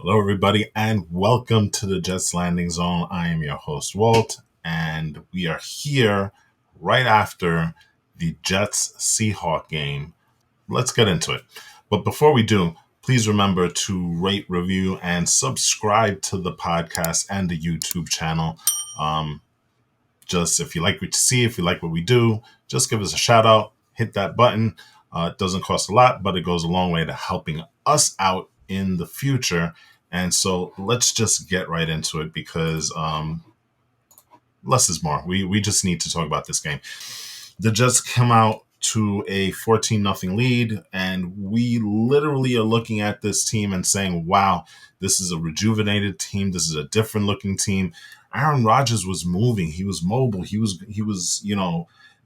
Hello, everybody, and welcome to the Jets Landing Zone. I am your host, Walt, and we are here right after the Jets Seahawks game. Let's get into it. But before we do, please remember to rate, review, and subscribe to the podcast and the YouTube channel. Just if you like what you see, if you like what we do, just give us a shout out, hit that button. It doesn't cost a lot, but it goes a long way to helping us out in the future. And so let's just get right into it because less is more. We just need to talk about this game. The Jets come out to a 14-0 lead, and we literally are looking at this team and saying, wow, this is a rejuvenated team. This is a different looking team. Aaron Rodgers was moving. He was mobile.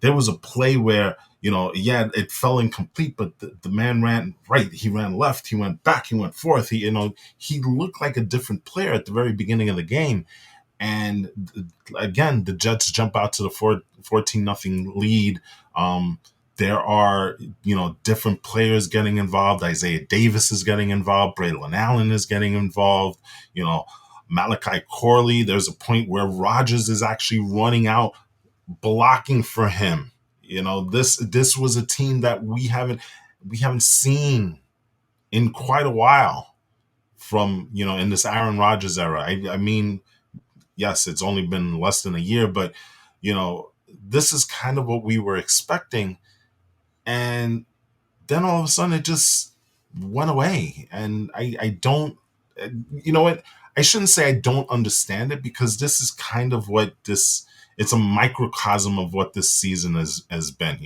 There was a play where, it fell incomplete, but the man ran right. He ran left. He went back. He went forth. He looked like a different player at the very beginning of the game. And again, the Jets jump out to the 14-0 lead. There are, different players getting involved. Isaiah Davis is getting involved. Braylon Allen is getting involved. Malachi Corley. There's a point where Rodgers is actually running out, blocking for him. This was a team that we haven't seen in quite a while from, in this Aaron Rodgers era. I mean, yes, it's only been less than a year, but this is kind of what we were expecting. And then all of a sudden it just went away. And I don't, you know what? I shouldn't say I don't understand it, because this is kind of it's a microcosm of what this season has been,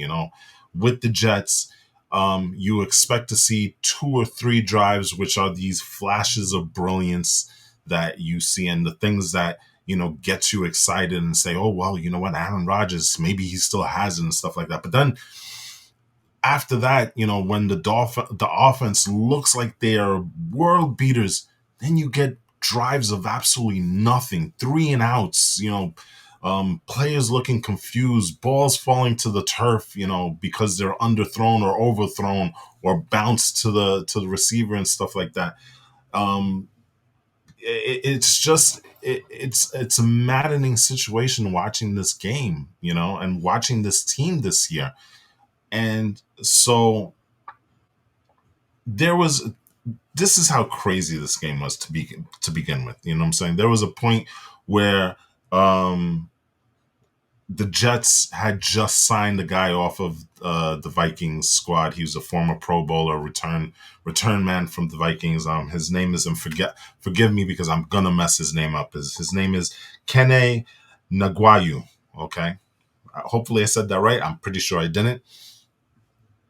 with the Jets. You expect to see 2 or 3 drives, which are these flashes of brilliance that you see, and the things that, gets you excited and say, oh, well, you know what, Aaron Rodgers, maybe he still has it and stuff like that. But then after that, when the offense looks like they are world beaters, then you get drives of absolutely nothing, 3 and outs, players looking confused, balls falling to the turf, because they're underthrown or overthrown or bounced to the receiver and stuff like that. It's a maddening situation watching this game, and watching this team this year. And so this is how crazy this game was to begin with. You know what I'm saying? There was a point where the Jets had just signed a guy off of the Vikings squad. He was a former Pro Bowler, return man from the Vikings. His name is, and forgive me because I'm gonna mess his name up. His name is Kene Nagwayu. Okay, hopefully I said that right. I'm pretty sure I didn't.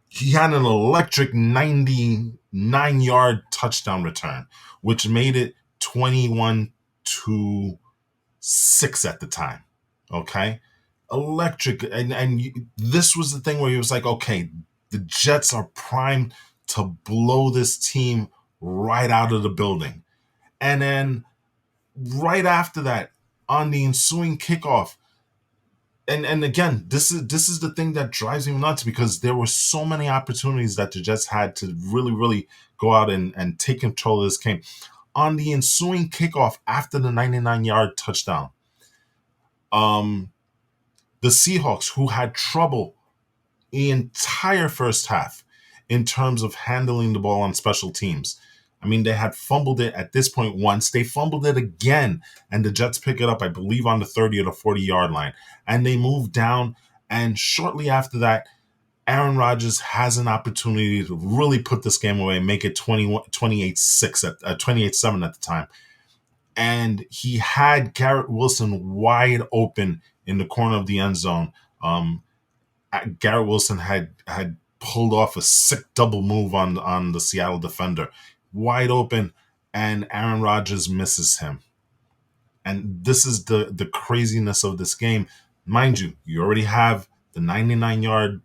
He had an electric 99-yard touchdown return, which made it 21-6 at the time. Okay, electric, and this was the thing where he was like, okay, the Jets are primed to blow this team right out of the building. And then right after that, on the ensuing kickoff, and again, this is the thing that drives me nuts, because there were so many opportunities that the Jets had to really, really go out and take control of this game. On the ensuing kickoff after the 99-yard touchdown, the Seahawks, who had trouble the entire first half in terms of handling the ball on special teams. I mean, they had fumbled it at this point once. They fumbled it again, and the Jets pick it up, I believe, on the 30 or the 40-yard line. And they move down, and shortly after that, Aaron Rodgers has an opportunity to really put this game away and make it 28-7 at the time. And he had Garrett Wilson wide open in the corner of the end zone. Garrett Wilson had pulled off a sick double move on the Seattle defender, wide open, and Aaron Rodgers misses him. And this is the craziness of this game. Mind you, you already have the 99-yard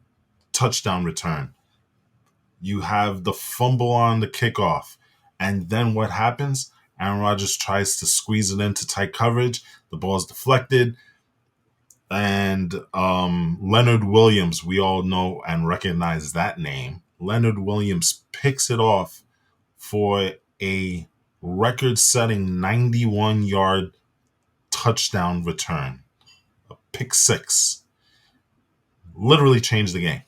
touchdown return. You have the fumble on the kickoff. And then what happens? Aaron Rodgers tries to squeeze it into tight coverage. The ball is deflected. And Leonard Williams, we all know and recognize that name. Leonard Williams picks it off for a record-setting 91-yard touchdown return, a pick six. Literally changed the game.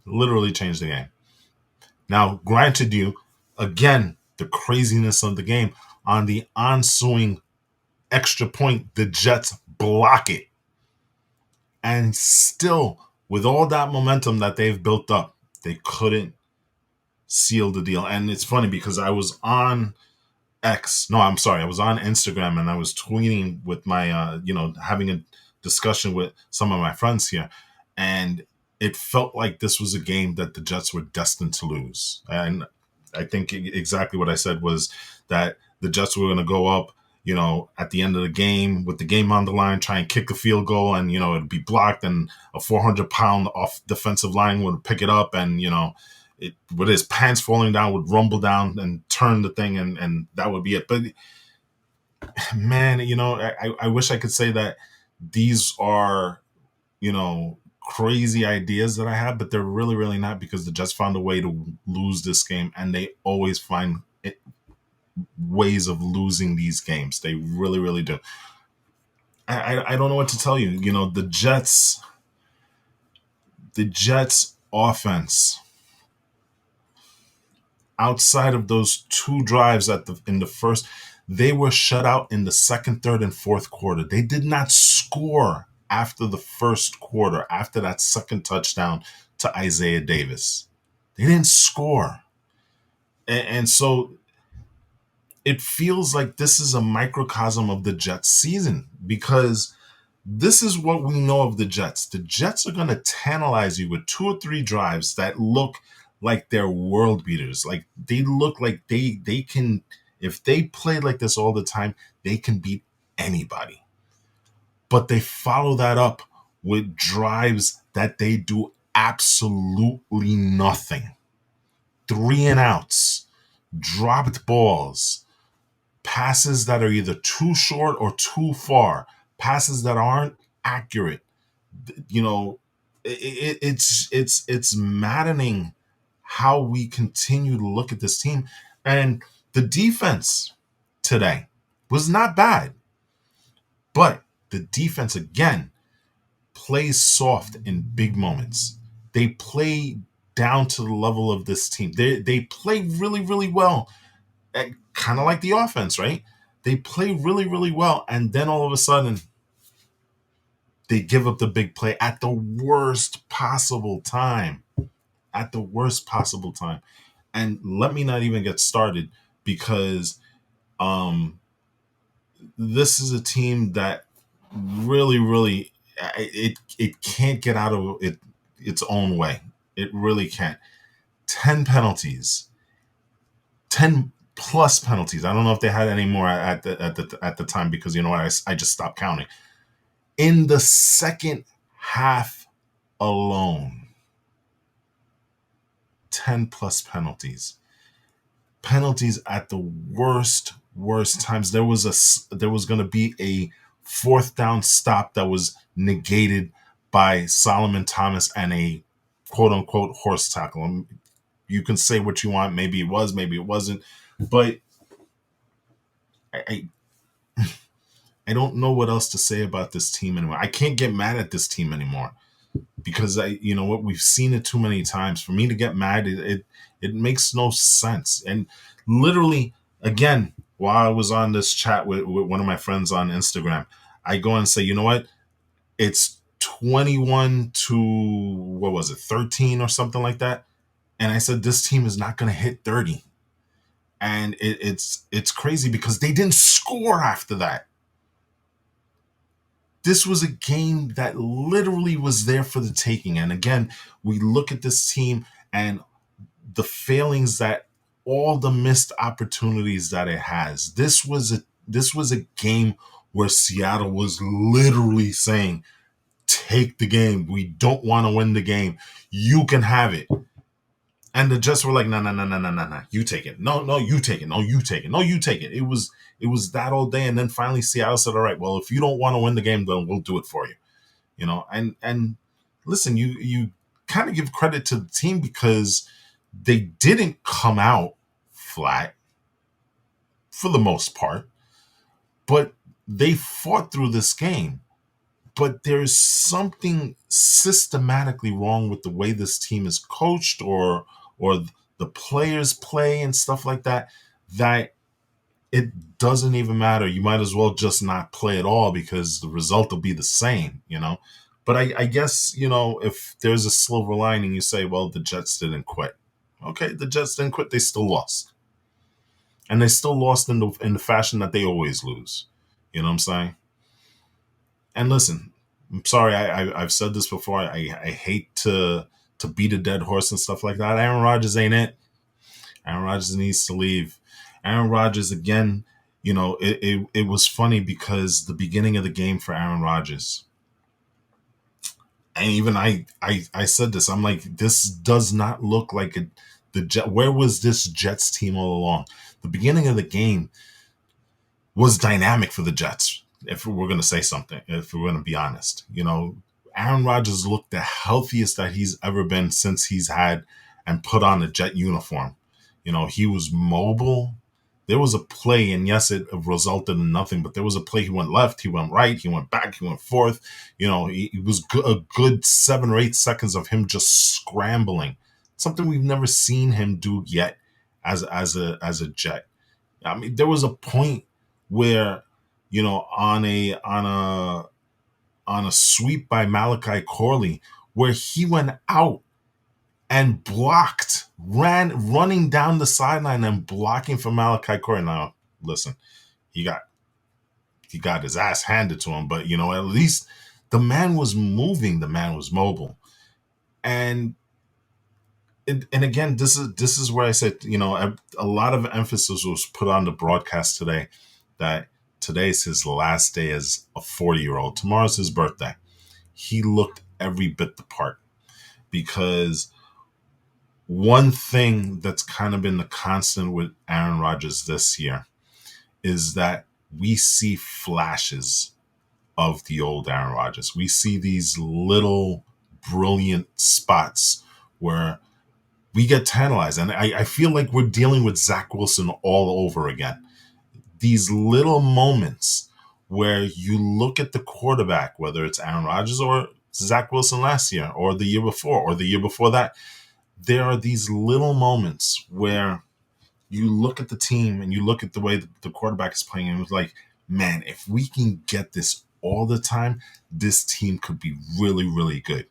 Literally changed the game. Now, granted you, again, the craziness of the game, on the ensuing extra point, the Jets block it. And still, with all that momentum that they've built up, they couldn't seal the deal. And it's funny because I was on I was on Instagram and I was tweeting with my, having a discussion with some of my friends here. And it felt like this was a game that the Jets were destined to lose. And I think exactly what I said was that the Jets were going to go up, at the end of the game with the game on the line, try and kick a field goal, and, it'd be blocked, and a 400-pound off defensive line would pick it up, and, with his pants falling down, would rumble down and turn the thing, and that would be it. But, man, I wish I could say that these are, crazy ideas that I have, but they're really, really not, because they just found a way to lose this game, and they always find ways of losing these games. They really, really do. I don't know what to tell you. The Jets offense, outside of those two drives in the first, they were shut out in the second, third, and fourth quarter. They did not score after the first quarter, after that second touchdown to Isaiah Davis. They didn't score. And so it feels like this is a microcosm of the Jets season, because this is what we know of the Jets. The Jets are going to tantalize you with 2 or 3 drives that look like they're world beaters. Like, they look like they can, if they play like this all the time, they can beat anybody. But they follow that up with drives that they do absolutely nothing. 3 and outs, dropped balls, passes that are either too short or too far, passes that aren't accurate. It's maddening how we continue to look at this team. And the defense today was not bad, but the defense, again, plays soft in big moments. They play down to the level of this team. They play really, really well, kind of like the offense, right? They play really, really well, and then all of a sudden, they give up the big play at the worst possible time. At the worst possible time. And let me not even get started, because this is a team that really, really, it can't get out of its own way. It really can't. 10 penalties. 10 plus penalties. I don't know if they had any more at the time, because you know what, I just stopped counting. In the second half alone, 10 plus penalties. Penalties at the worst times. There was going to be a 4th down stop that was negated by Solomon Thomas and a quote unquote horse tackle. You can say what you want. Maybe it was, maybe it wasn't, but I don't know what else to say about this team anymore. I can't get mad at this team anymore, because what, we've seen it too many times. For me to get mad, it makes no sense. And literally, again, while I was on this chat with one of my friends on Instagram, I go and say, you know what? It's 21 to, what was it, 13 or something like that. And I said, this team is not going to hit 30. And it's crazy, because they didn't score after that. This was a game that literally was there for the taking. And again, we look at this team and the failings, that all the missed opportunities that it has. This was a game where Seattle was literally saying, take the game. We don't want to win the game. You can have it. And the Jets were like, no, you take it. No, you take it. No, you take it. No, you take it. It was that all day. And then finally Seattle said, all right, well, if you don't want to win the game, then we'll do it for you. And listen, you kind of give credit to the team, because they didn't come out flat. for the most part, but they fought through this game. But there's something systematically wrong with the way this team is coached, or the players play and stuff like that, that it doesn't even matter. You might as well just not play at all because the result will be the same. But I guess, if there's a silver lining, you say, well, the Jets didn't quit. Okay, the Jets didn't quit. They still lost. And they still lost in the fashion that they always lose. You know what I'm saying? And listen, I'm sorry, I've said this before. I hate to beat a dead horse and stuff like that. Aaron Rodgers ain't it. Aaron Rodgers needs to leave. Aaron Rodgers, again, it was funny because the beginning of the game for Aaron Rodgers, and even I said this, I'm like, this does not look like the Jet. Where was this Jets team all along? The beginning of the game was dynamic for the Jets. If we're going to say something, if we're going to be honest, Aaron Rodgers looked the healthiest that he's ever been since he's had and put on a Jet uniform. He was mobile. There was a play, and yes, it resulted in nothing, but there was a play. He went left, he went right, he went back, he went forth. It was a good 7 or 8 seconds of him just scrambling, something we've never seen him do yet as a Jet. I mean, there was a point where, on a sweep by Malachi Corley, where he went out and running down the sideline and blocking for Malachi Corley. Now, listen, he got his ass handed to him, but at least the man was moving, the man was mobile, and again, this is where I said, a lot of emphasis was put on the broadcast today that today's his last day as a 40-year-old. Tomorrow's his birthday. He looked every bit the part, because one thing that's kind of been the constant with Aaron Rodgers this year is that we see flashes of the old Aaron Rodgers. We see these little brilliant spots where we get tantalized. And I feel like we're dealing with Zach Wilson all over again. These little moments where you look at the quarterback, whether it's Aaron Rodgers or Zach Wilson last year or the year before or the year before that, there are these little moments where you look at the team and you look at the way the quarterback is playing, and it's like, man, if we can get this all the time, this team could be really, really good.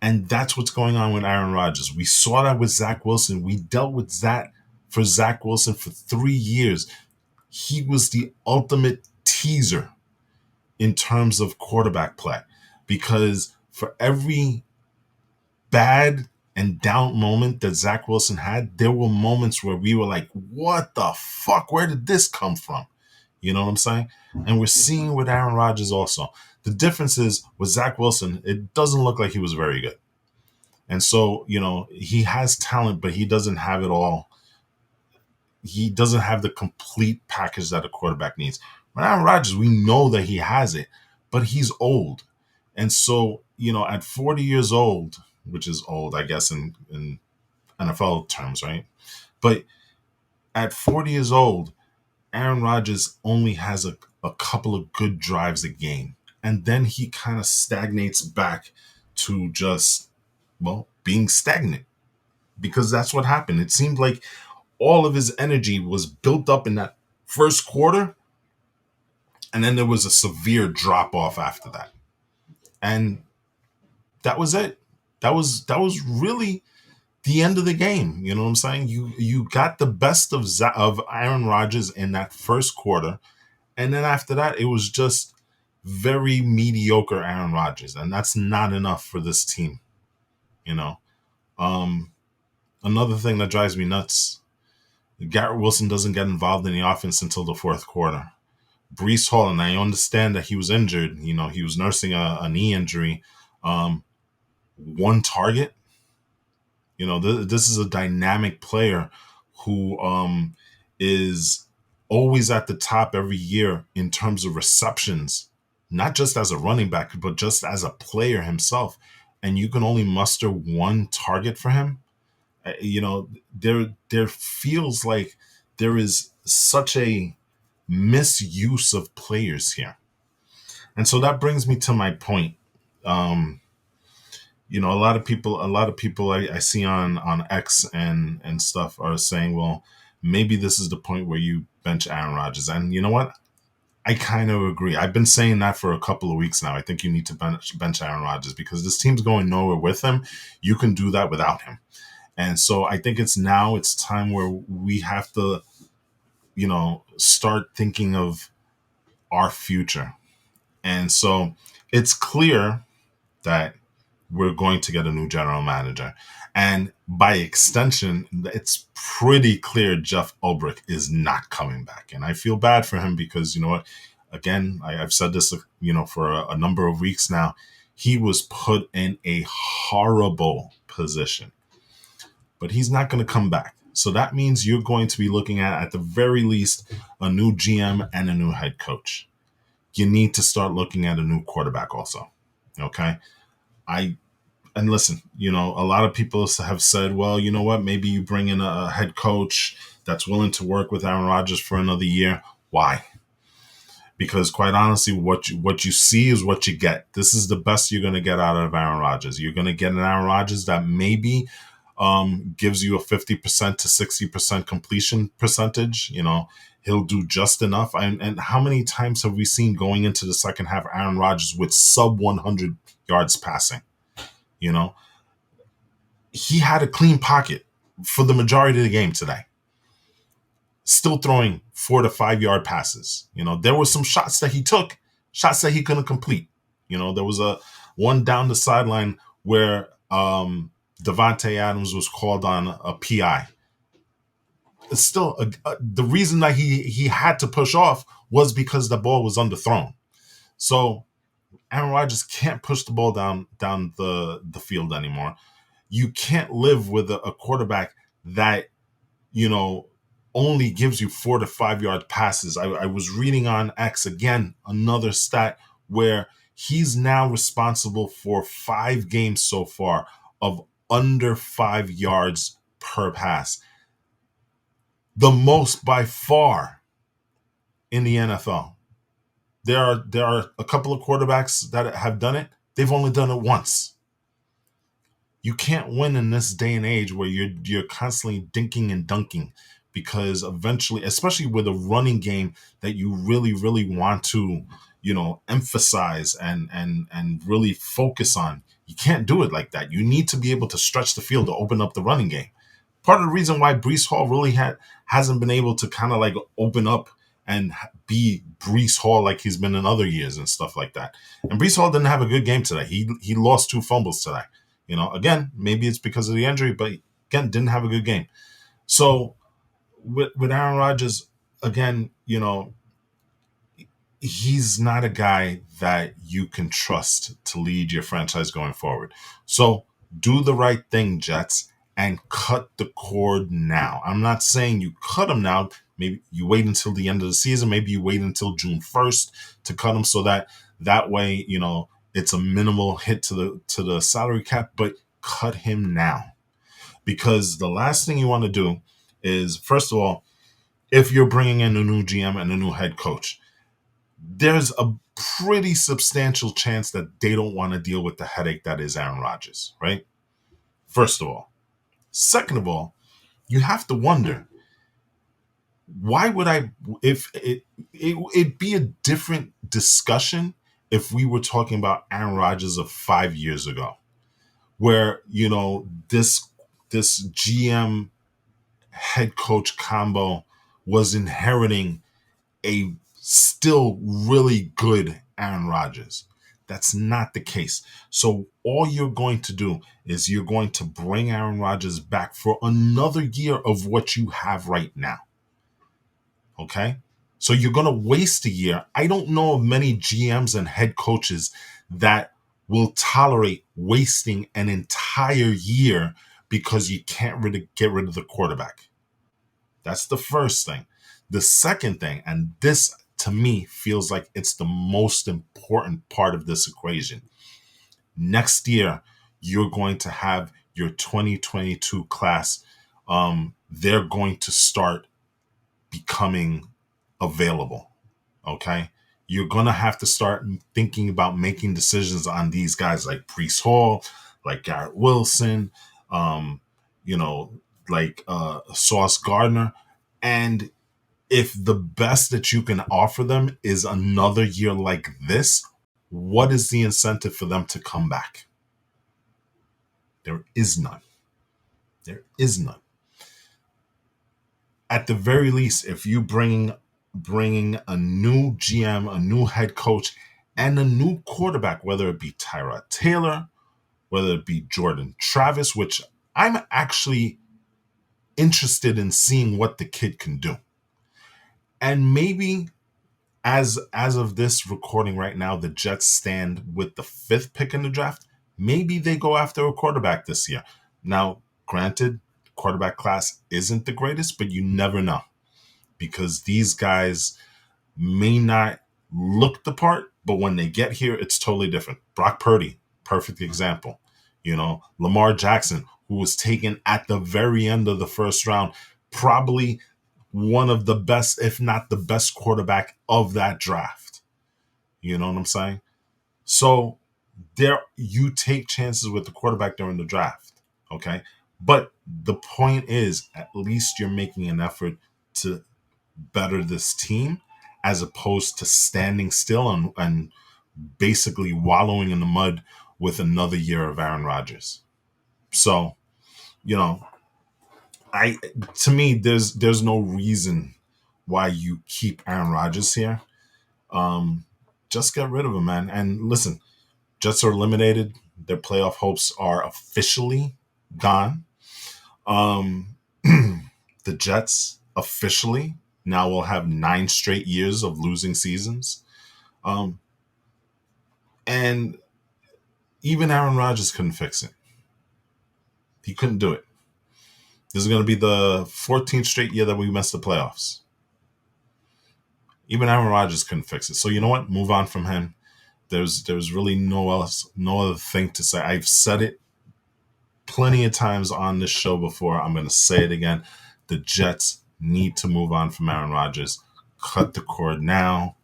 And that's what's going on with Aaron Rodgers. We saw that with Zach Wilson. We dealt with that for Zach Wilson for 3 years. He was the ultimate teaser in terms of quarterback play, because for every bad and down moment that Zach Wilson had, there were moments where we were like, what the fuck? Where did this come from? You know what I'm saying? And we're seeing with Aaron Rodgers also. The difference is with Zach Wilson, it doesn't look like he was very good. And so, he has talent, but he doesn't have it all. He doesn't have the complete package that a quarterback needs. With Aaron Rodgers, we know that he has it, but he's old. And so, at 40 years old, which is old, I guess, in NFL terms, right? But at 40 years old, Aaron Rodgers only has a couple of good drives a game. And then he kind of stagnates back to just, being stagnant. Because that's what happened. It seemed like all of his energy was built up in that first quarter, and then there was a severe drop off after that. And that was it. That was really the end of the game. You know what I'm saying? You got the best of Aaron Rodgers in that first quarter, and then after that, it was just very mediocre Aaron Rodgers, and that's not enough for this team. Another thing that drives me nuts: Garrett Wilson doesn't get involved in the offense until the fourth quarter. Breece Hall, and I understand that he was injured. He was nursing a knee injury. One target. This is a dynamic player who is always at the top every year in terms of receptions, not just as a running back, but just as a player himself. And you can only muster one target for him. There feels like there is such a misuse of players here. And so that brings me to my point. Um, a lot of people I see on X and stuff are saying, well, maybe this is the point where you bench Aaron Rodgers. And you know what? I kind of agree. I've been saying that for a couple of weeks now. I think you need to bench Aaron Rodgers because this team's going nowhere with him. You can do that without him. And so I think it's time where we have to, start thinking of our future. And so it's clear that we're going to get a new general manager. And by extension, it's pretty clear Jeff Ulbrich is not coming back. And I feel bad for him because, you know what, again, I've said this, for a number of weeks now. He was put in a horrible position, but he's not going to come back. So that means you're going to be looking at the very least, a new GM and a new head coach. You need to start looking at a new quarterback also. Okay. And listen, a lot of people have said, well, you know what, maybe you bring in a head coach that's willing to work with Aaron Rodgers for another year. Why? Because quite honestly, what you see is what you get. This is the best you're going to get out of Aaron Rodgers. You're going to get an Aaron Rodgers that maybe gives you a 50% to 60% completion percentage. He'll do just enough. And how many times have we seen going into the second half Aaron Rodgers with sub 100 yards passing? He had a clean pocket for the majority of the game today, still throwing 4 to 5 yard passes. There were some shots that he took, shots that he couldn't complete. There was a one down the sideline where Devontae Adams was called on a PI. It's still the reason that he had to push off was because the ball was underthrown. So Aaron Rodgers can't push the ball down the field anymore. You can't live with a quarterback that, only gives you 4 to 5 yard passes. I was reading on X again, another stat where he's now responsible for 5 games so far of under 5 yards per pass. The most by far in the NFL. There are a couple of quarterbacks that have done it. They've only done it once. You can't win in this day and age where you're constantly dinking and dunking, because eventually, especially with a running game that you really, really want to, emphasize and really focus on, you can't do it like that. You need to be able to stretch the field to open up the running game. Part of the reason why Breece Hall really hasn't been able to kind of like open up and be Breece Hall like he's been in other years and stuff like that. And Breece Hall didn't have a good game today. He lost 2 fumbles today. Again, maybe it's because of the injury, but again, didn't have a good game. So with Aaron Rodgers, again, he's not a guy that you can trust to lead your franchise going forward. So do the right thing, Jets, and cut the cord now. I'm not saying you cut him now. Maybe you wait until the end of the season. Maybe you wait until June 1st to cut him, so that way, it's a minimal hit to the salary cap, but cut him now. Because the last thing you want to do is, first of all, if you're bringing in a new GM and a new head coach, there's a pretty substantial chance that they don't want to deal with the headache that is Aaron Rodgers, right? First of all. Second of all, you have to wonder, why would it'd be a different discussion if we were talking about Aaron Rodgers of 5 years ago, where, this GM head coach combo was inheriting a still really good Aaron Rodgers. That's not the case. So all you're going to do is you're going to bring Aaron Rodgers back for another year of what you have right now. Okay? So you're going to waste a year. I don't know of many GMs and head coaches that will tolerate wasting an entire year because you can't really get rid of the quarterback. That's the first thing. The second thing, and this to me feels like it's the most important part of this equation. Next year, you're going to have your 2022 class. They're going to start becoming available. Okay. You're going to have to start thinking about making decisions on these guys like Breece Hall, like Garrett Wilson, um, you know, like Sauce Gardner. And if the best that you can offer them is another year like this, what is the incentive for them to come back? There is none. There is none. At the very least, if you bringing a new GM, a new head coach, and a new quarterback, whether it be Tyrod Taylor, whether it be Jordan Travis, which I'm actually interested in seeing what the kid can do. And maybe as of this recording right now, the Jets stand with the 5th pick in the draft. Maybe they go after a quarterback this year. Now, granted, quarterback class isn't the greatest, but you never know, because these guys may not look the part, but when they get here, it's totally different. Brock Purdy, perfect example. Lamar Jackson, who was taken at the very end of the first round, probably one of the best, if not the best quarterback of that draft. You know what I'm saying? So you take chances with the quarterback during the draft. Okay. But the point is, at least you're making an effort to better this team, as opposed to standing still and basically wallowing in the mud with another year of Aaron Rodgers. So, you know, to me, there's no reason why you keep Aaron Rodgers here. Just get rid of him, man. And listen, Jets are eliminated. Their playoff hopes are officially gone. The Jets officially now will have 9 straight years of losing seasons. And even Aaron Rodgers couldn't fix it. He couldn't do it. This is going to be the 14th straight year that we missed the playoffs. Even Aaron Rodgers couldn't fix it. So you know what? Move on from him. There's really no other thing to say. I've said it plenty of times on this show before. I'm going to say it again. The Jets need to move on from Aaron Rodgers. Cut the cord now.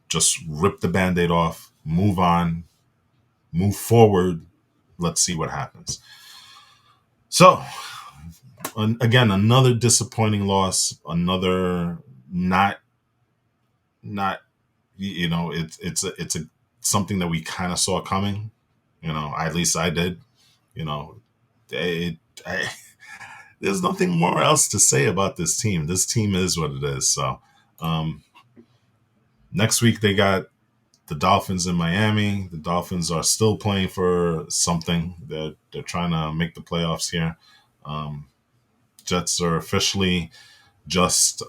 Just rip the Band-Aid off. Move on. Move forward. Let's see what happens. So, again, another disappointing loss. Another not it's a something that we kind of saw coming. At least I did. It, I, there's nothing more else to say about this team. This team is what it is. So, next week they got the Dolphins in Miami. The Dolphins are still playing for something. They're trying to make the playoffs here. Jets are officially just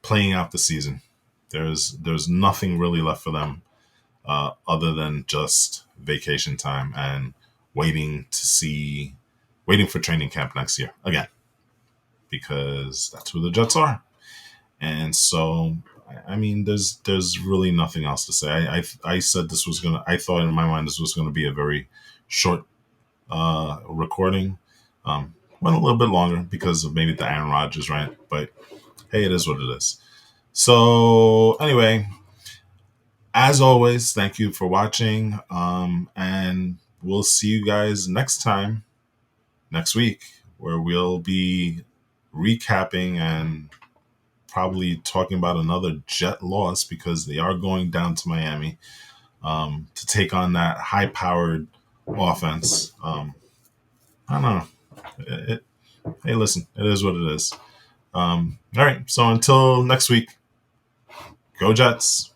playing out the season. There's nothing really left for them other than just vacation time and waiting for training camp next year again, because that's who the Jets are. And so, I mean, there's really nothing else to say. I said this was I thought in my mind this was gonna be a very short recording. Went a little bit longer because of maybe the Aaron Rodgers rant, but hey, it is what it is. So anyway, as always, thank you for watching, and we'll see you guys next week, where we'll be recapping and probably talking about another Jet loss, because they are going down to Miami to take on that high-powered offense. I don't know. Hey, listen, it is what it is. All right, so until next week, go Jets.